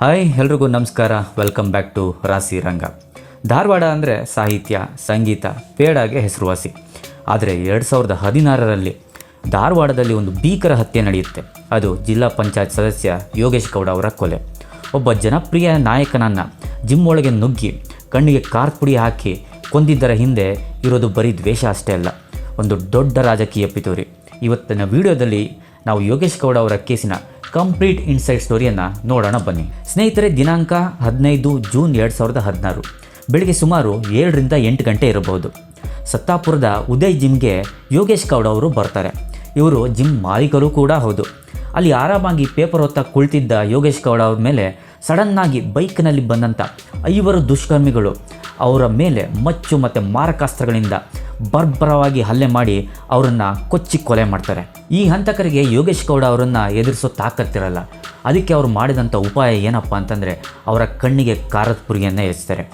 Hi ಎಲ್ರಿಗೂ ನಮಸ್ಕಾರ. Welcome back to ರಾಸಿ ರಂಗ. ಧಾರವಾಡ ಅಂದರೆ ಸಾಹಿತ್ಯ, ಸಂಗೀತ, ಪೇಡಾಗೆ ಹೆಸರುವಾಸಿ. ಆದರೆ 2016ರಲ್ಲಿ ಧಾರವಾಡದಲ್ಲಿ ಒಂದು ಭೀಕರ ಹತ್ಯೆ ನಡೆಯುತ್ತೆ. ಅದು ಜಿಲ್ಲಾ ಪಂಚಾಯತ್ ಸದಸ್ಯ ಯೋಗೇಶ್ ಗೌಡ ಅವರ ಕೊಲೆ. ಒಬ್ಬ ಜನಪ್ರಿಯ ನಾಯಕನನ್ನು ಜಿಮ್ ಒಳಗೆ ನುಗ್ಗಿ ಕಣ್ಣಿಗೆ ಕಾರ್ತ್ ಪುಡಿ ಹಾಕಿ ಕೊಂದಿದ್ದರ ಹಿಂದೆ ಇರೋದು ಬರೀ ದ್ವೇಷ ಅಷ್ಟೇ ಅಲ್ಲ, ಒಂದು ದೊಡ್ಡ ರಾಜಕೀಯ ಪಿತೂರಿ. ಇವತ್ತಿನ ವಿಡಿಯೋದಲ್ಲಿ ನಾವು ಯೋಗೇಶ್ ಗೌಡ ಅವರ ಕೇಸಿನ ಕಂಪ್ಲೀಟ್ ಇನ್ಸೈಡ್ ಸ್ಟೋರಿಯನ್ನು ನೋಡೋಣ ಬನ್ನಿ ಸ್ನೇಹಿತರೆ. ದಿನಾಂಕ 15 ಜೂನ್ 2016 ಬೆಳಿಗ್ಗೆ ಸುಮಾರು 7ರಿಂದ 8 ಗಂಟೆ ಇರಬಹುದು. ಸತ್ತಾಪುರದ ಉದಯ್ ಜಿಮ್ಗೆ ಯೋಗೇಶ್ ಗೌಡ ಅವರು ಬರ್ತಾರೆ. ಇವರು ಜಿಮ್ ಮಾಲೀಕರು ಕೂಡ ಹೌದು. ಅಲ್ಲಿ ಆರಾಮಾಗಿ ಪೇಪರ್ ಓದ್ತಾ ಕುಳಿತಿದ್ದ ಯೋಗೇಶ್ ಗೌಡ ಅವ್ರ ಮೇಲೆ ಸಡನ್ನಾಗಿ ಬೈಕ್ನಲ್ಲಿ ಬಂದಂಥ 5 ದುಷ್ಕರ್ಮಿಗಳು ಅವರ ಮೇಲೆ ಮಚ್ಚು ಮತ್ತು ಮಾರಕಾಸ್ತ್ರಗಳಿಂದ ಬರ್ಬರವಾಗಿ ಹಲ್ಲೆ ಮಾಡಿ ಅವರನ್ನು ಕೊಚ್ಚಿ ಕೊಲೆ ಮಾಡ್ತಾರೆ. ಈ ಹಂತಕರಿಗೆ ಯೋಗೇಶ್ ಗೌಡ ಅವರನ್ನು ಎದುರಿಸೋ ತಾಕತ್ತಿರಲ್ಲ. ಅದಕ್ಕೆ ಅವರು ಮಾಡಿದಂಥ ಉಪಾಯ ಏನಪ್ಪ ಅಂತಂದರೆ ಅವರ ಕಣ್ಣಿಗೆ ಖಾರದ ಪುರಿಯನ್ನು ಎಚ್ತಾರೆ.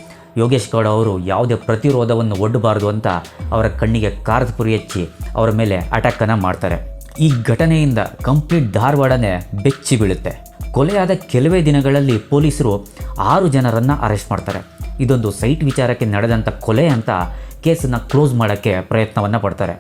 ಯೋಗೇಶ್ ಗೌಡ ಅವರು ಯಾವುದೇ ಪ್ರತಿರೋಧವನ್ನು ಒಡ್ಡಬಾರ್ದು ಅಂತ ಅವರ ಕಣ್ಣಿಗೆ ಖಾರದ ಪುರಿ ಹಚ್ಚಿ ಅವರ ಮೇಲೆ ಅಟ್ಯಾಕನ್ನು ಮಾಡ್ತಾರೆ. ಈ ಘಟನೆಯಿಂದ ಕಂಪ್ಲೀಟ್ ಧಾರವಾಡನೇ ಬೆಚ್ಚಿ ಬೀಳುತ್ತೆ. ಕೊಲೆಯಾದ ಕೆಲವೇ ದಿನಗಳಲ್ಲಿ ಪೊಲೀಸರು 6 ಜನರನ್ನು ಅರೆಸ್ಟ್ ಮಾಡ್ತಾರೆ. ಇದೊಂದು ಸೈಟ್ ವಿಚಾರಕ್ಕೆ ನಡೆದಂಥ ಕೊಲೆ ಅಂತ ಕೇಸನ್ನು ಕ್ಲೋಸ್ ಮಾಡೋಕ್ಕೆ ಪ್ರಯತ್ನವನ್ನು ಪಡ್ತಾರೆ.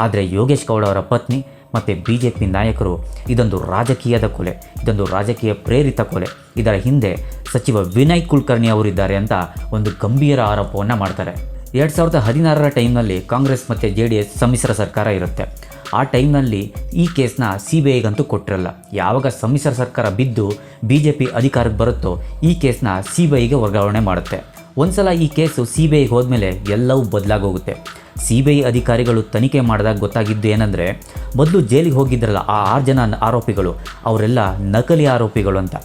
ಆದರೆ ಯೋಗೇಶ್ ಗೌಡ ಅವರ ಪತ್ನಿ ಮತ್ತು BJP ನಾಯಕರು ಇದೊಂದು ರಾಜಕೀಯದ ಕೊಲೆ, ಇದೊಂದು ರಾಜಕೀಯ ಪ್ರೇರಿತ ಕೊಲೆ, ಇದರ ಹಿಂದೆ ಸಚಿವ ವಿನಯ್ ಕುಲಕರ್ಣಿ ಅವರಿದ್ದಾರೆ ಅಂತ ಒಂದು ಗಂಭೀರ ಆರೋಪವನ್ನು ಮಾಡ್ತಾರೆ. 2016ರ ಟೈಮ್ನಲ್ಲಿ ಕಾಂಗ್ರೆಸ್ ಮತ್ತು JDS ಸಮ್ಮಿಶ್ರ ಸರ್ಕಾರ ಇರುತ್ತೆ. ಆ ಟೈಮ್ನಲ್ಲಿ ಈ ಕೇಸ್ನ CBIಗಂತೂ ಕೊಟ್ಟಿರಲ್ಲ. ಯಾವಾಗ ಸಮ್ಮಿಶ್ರ ಸರ್ಕಾರ ಬಿದ್ದು BJP ಅಧಿಕಾರಕ್ಕೆ ಬರುತ್ತೋ ಈ ಕೇಸ್ನ CBIಗೆ ವರ್ಗಾವಣೆ ಮಾಡುತ್ತೆ. ಒಂದ್ಸಲ ಈ ಕೇಸು CBIಗೆ ಹೋದ್ಮೇಲೆ ಎಲ್ಲವೂ ಬದಲಾಗೋಗುತ್ತೆ. CBI ಅಧಿಕಾರಿಗಳು ತನಿಖೆ ಮಾಡಿದಾಗ ಗೊತ್ತಾಗಿದ್ದು ಏನಂದರೆ, ಮೊದಲು ಜೈಲಿಗೆ ಹೋಗಿದ್ರಲ್ಲ ಆ 6 ಜನ ಆರೋಪಿಗಳು ಅವರೆಲ್ಲ ನಕಲಿ ಆರೋಪಿಗಳು ಅಂತ.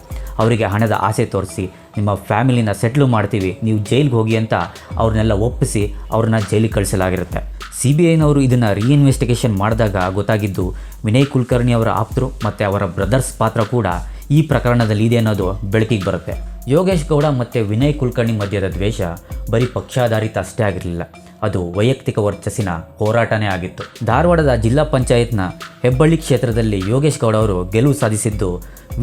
ಅವರಿಗೆ ಹಣದ ಆಸೆ ತೋರಿಸಿ ನಿಮ್ಮ ಫ್ಯಾಮಿಲಿನ ಸೆಟ್ಲು ಮಾಡ್ತೀವಿ, ನೀವು ಜೈಲಿಗೆ ಹೋಗಿ ಅಂತ ಅವ್ರನ್ನೆಲ್ಲ ಒಪ್ಪಿಸಿ ಅವ್ರನ್ನ ಜೈಲಿಗೆ ಕಳಿಸಲಾಗಿರುತ್ತೆ. CBIನವರು ಇದನ್ನು ರೀಇನ್ವೆಸ್ಟಿಗೇಷನ್ ಮಾಡಿದಾಗ ಗೊತ್ತಾಗಿದ್ದು ವಿನಯ್ ಕುಲಕರ್ಣಿ ಅವರ ಆಪ್ತರು ಮತ್ತು ಅವರ ಬ್ರದರ್ಸ್ ಪಾತ್ರ ಕೂಡ ಈ ಪ್ರಕರಣದಲ್ಲಿ ಇದೆ ಅನ್ನೋದು ಬೆಳಕಿಗೆ ಬರುತ್ತೆ. ಯೋಗೇಶ್ ಗೌಡ ಮತ್ತು ವಿನಯ್ ಕುಲಕರ್ಣಿ ಮಧ್ಯದ ದ್ವೇಷ ಬರೀ ಪಕ್ಷಾಧಾರಿತ ಅಷ್ಟೇ ಆಗಿರಲಿಲ್ಲ, ಅದು ವೈಯಕ್ತಿಕ ವರ್ಚಸ್ಸಿನ ಹೋರಾಟನೇ ಆಗಿತ್ತು. ಧಾರವಾಡದ ಜಿಲ್ಲಾ ಪಂಚಾಯತ್ನ ಹೆಬ್ಬಳ್ಳಿ ಕ್ಷೇತ್ರದಲ್ಲಿ ಯೋಗೇಶ್ ಗೌಡ ಅವರು ಗೆಲುವು ಸಾಧಿಸಿದ್ದು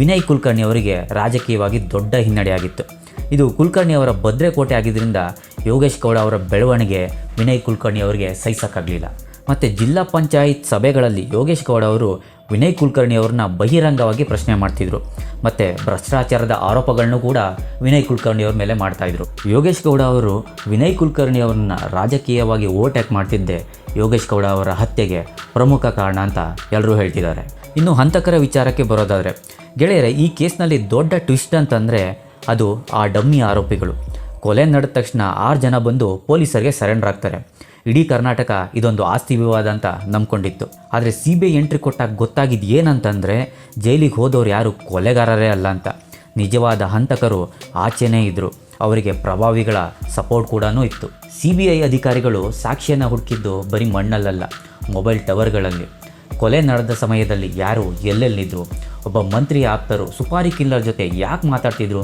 ವಿನಯ್ ಕುಲಕರ್ಣಿ ಅವರಿಗೆ ರಾಜಕೀಯವಾಗಿ ದೊಡ್ಡ ಹಿನ್ನಡೆಯಾಗಿತ್ತು. ಇದು ಕುಲಕರ್ಣಿ ಅವರ ಭದ್ರೆಕೋಟೆ ಆಗಿದ್ದರಿಂದ ಯೋಗೇಶ್ ಗೌಡ ಅವರ ಬೆಳವಣಿಗೆ ವಿನಯ್ ಕುಲಕರ್ಣಿ ಅವರಿಗೆ ಸಹಿಸಕ್ಕಾಗಲಿಲ್ಲ. ಮತ್ತು ಜಿಲ್ಲಾ ಪಂಚಾಯತ್ ಸಭೆಗಳಲ್ಲಿ ಯೋಗೇಶ್ ಗೌಡ ಅವರು ವಿನಯ್ ಕುಲಕರ್ಣಿ ಅವ್ರನ್ನ ಬಹಿರಂಗವಾಗಿ ಪ್ರಶ್ನೆ ಮಾಡ್ತಿದ್ರು ಮತ್ತು ಭ್ರಷ್ಟಾಚಾರದ ಆರೋಪಗಳನ್ನು ಕೂಡ ವಿನಯ್ ಕುಲಕರ್ಣಿ ಅವ್ರ ಮೇಲೆ ಮಾಡ್ತಾಯಿದ್ರು. ಯೋಗೇಶ್ ಗೌಡ ಅವರು ವಿನಯ್ ಕುಲಕರ್ಣಿ ಅವ್ರನ್ನ ರಾಜಕೀಯವಾಗಿ ಓವರ್ಟೇಕ್ ಮಾಡ್ತಿದ್ದೆ ಯೋಗೇಶ್ ಗೌಡ ಅವರ ಹತ್ಯೆಗೆ ಪ್ರಮುಖ ಕಾರಣ ಅಂತ ಎಲ್ಲರೂ ಹೇಳ್ತಿದ್ದಾರೆ. ಇನ್ನು ಹಂತಕರ ವಿಚಾರಕ್ಕೆ ಬರೋದಾದರೆ ಗೆಳೆಯರೆ, ಈ ಕೇಸ್ನಲ್ಲಿ ದೊಡ್ಡ ಟ್ವಿಸ್ಟ್ ಅಂತಂದರೆ ಅದು ಆ ಡಮ್ಮಿ ಆರೋಪಿಗಳು. ಕೊಲೆ ನಡೆದ ತಕ್ಷಣ 6 ಜನ ಬಂದು ಪೊಲೀಸರಿಗೆ ಸರೆಂಡರ್ ಆಗ್ತಾರೆ. ಇಡೀ ಕರ್ನಾಟಕ ಇದೊಂದು ಆಸ್ತಿ ವಿವಾದ ಅಂತ ನಂಬ್ಕೊಂಡಿತ್ತು. ಆದರೆ CBI ಎಂಟ್ರಿ ಕೊಟ್ಟಾಗ ಗೊತ್ತಾಗಿದ್ದು ಏನಂತಂದರೆ ಜೈಲಿಗೆ ಹೋದವ್ರು ಯಾರು ಕೊಲೆಗಾರರೇ ಅಲ್ಲ ಅಂತ. ನಿಜವಾದ ಹಂತಕರು ಆಚೆನೇ ಇದ್ದರು, ಅವರಿಗೆ ಪ್ರಭಾವಿಗಳ ಸಪೋರ್ಟ್ ಕೂಡ ಇತ್ತು. CBI ಅಧಿಕಾರಿಗಳು ಸಾಕ್ಷಿಯನ್ನು ಹುಡುಕಿದ್ದು ಬರೀ ಮಣ್ಣಲ್ಲಲ್ಲ, ಮೊಬೈಲ್ ಟವರ್ಗಳಲ್ಲಿ. ಕೊಲೆ ನಡೆದ ಸಮಯದಲ್ಲಿ ಯಾರು ಎಲ್ಲೆಲ್ಲಿದ್ದರು, ಒಬ್ಬ ಮಂತ್ರಿ ಆಪ್ತರು ಸುಪಾರಿ ಕಿಲ್ಲರ್ ಜೊತೆ ಯಾಕೆ ಮಾತಾಡ್ತಿದ್ರು,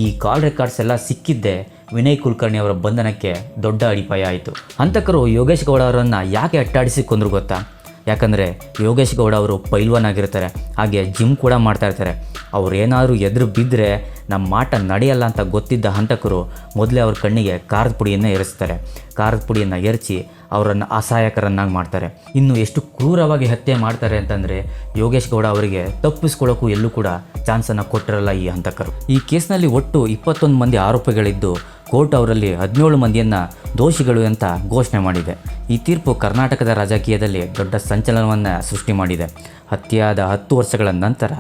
ಈ ಕಾಲ್ ರೆಕಾರ್ಡ್ಸ್ ಎಲ್ಲ ಸಿಕ್ಕಿದ್ದೇ ವಿನಯ್ ಕುಲಕರ್ಣಿ ಅವರ ಬಂಧನಕ್ಕೆ ದೊಡ್ಡ ಅಡಿಪಾಯ ಆಯಿತು. ಹಂತಕರು ಯೋಗೇಶ್ ಗೌಡ ಅವರನ್ನು ಯಾಕೆ ಅಟ್ಟಾಡಿಸಿ ಕೊಂದರು ಗೊತ್ತಾ? ಯಾಕಂದರೆ ಯೋಗೇಶ್ ಗೌಡ ಅವರು ಪೈಲ್ವಾನ್ ಆಗಿರ್ತಾರೆ, ಹಾಗೆ ಜಿಮ್ ಕೂಡ ಮಾಡ್ತಾಯಿರ್ತಾರೆ. ಅವರೇನಾದರೂ ಎದುರು ಬಿದ್ದರೆ ನಮ್ಮ ಮಾಟ ನಡೆಯಲ್ಲ ಅಂತ ಗೊತ್ತಿದ್ದ ಹಂತಕರು ಮೊದಲೇ ಅವ್ರ ಕಣ್ಣಿಗೆ ಖಾರದ ಪುಡಿಯನ್ನು ಎರಚ್ತಾರೆ. ಖಾರದ ಪುಡಿಯನ್ನು ಎರಚಿ ಅವರನ್ನು ಅಸಹಾಯಕರನ್ನಾಗಿ ಮಾಡ್ತಾರೆ. ಇನ್ನು ಎಷ್ಟು ಕ್ರೂರವಾಗಿ ಹತ್ಯೆ ಮಾಡ್ತಾರೆ ಅಂತಂದರೆ ಯೋಗೇಶ್ ಗೌಡ ಅವರಿಗೆ ತಪ್ಪಿಸ್ಕೊಳ್ಳೋಕ್ಕೂ ಎಲ್ಲೂ ಕೂಡ ಚಾನ್ಸನ್ನು ಕೊಟ್ಟಿರಲ್ಲ ಈ ಹಂತಕರು. ಈ ಕೇಸ್ನಲ್ಲಿ ಒಟ್ಟು 21 ಮಂದಿ ಆರೋಪಿಗಳಿದ್ದು ಕೋರ್ಟ್ ಅವರಲ್ಲಿ 17 ಮಂದಿಯನ್ನು ದೋಷಿಗಳು ಅಂತ ಘೋಷಣೆ ಮಾಡಿದೆ. ಈ ತೀರ್ಪು ಕರ್ನಾಟಕದ ರಾಜಕೀಯದಲ್ಲಿ ದೊಡ್ಡ ಸಂಚಲನವನ್ನು ಸೃಷ್ಟಿ ಮಾಡಿದೆ. ಹತ್ಯೆಯಾದ 10 ವರ್ಷಗಳ ನಂತರ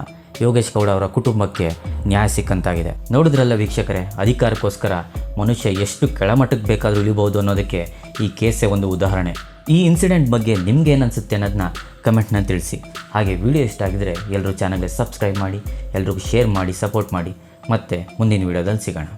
ಯೋಗೇಶ್ ಗೌಡ ಅವರ ಕುಟುಂಬಕ್ಕೆ ನ್ಯಾಯ ಸಿಕ್ಕಂತಾಗಿದೆ. ನೋಡಿದ್ರಲ್ಲ ವೀಕ್ಷಕರೇ, ಅಧಿಕಾರಕ್ಕೋಸ್ಕರ ಮನುಷ್ಯ ಎಷ್ಟು ಕೆಳಮಟ್ಟಕ್ಕೆ ಬೇಕಾದರೂ ಇಳಿಬಹುದು ಅನ್ನೋದಕ್ಕೆ ಈ ಕೇಸೇ ಒಂದು ಉದಾಹರಣೆ. ಈ ಇನ್ಸಿಡೆಂಟ್ ಬಗ್ಗೆ ನಿಮ್ಗೆ ಏನನ್ಸುತ್ತೆ ಅನ್ನೋದನ್ನ ಕಮೆಂಟ್ನ ತಿಳಿಸಿ. ಹಾಗೆ ವಿಡಿಯೋ ಇಷ್ಟ ಆಗಿದರೆ ಎಲ್ಲರೂ ಚಾನಲ್ಗೆ ಸಬ್ಸ್ಕ್ರೈಬ್ ಮಾಡಿ, ಎಲ್ರಿಗೂ ಶೇರ್ ಮಾಡಿ, ಸಪೋರ್ಟ್ ಮಾಡಿ. ಮತ್ತೆ ಮುಂದಿನ ವಿಡಿಯೋದಲ್ಲಿ ಸಿಗೋಣ.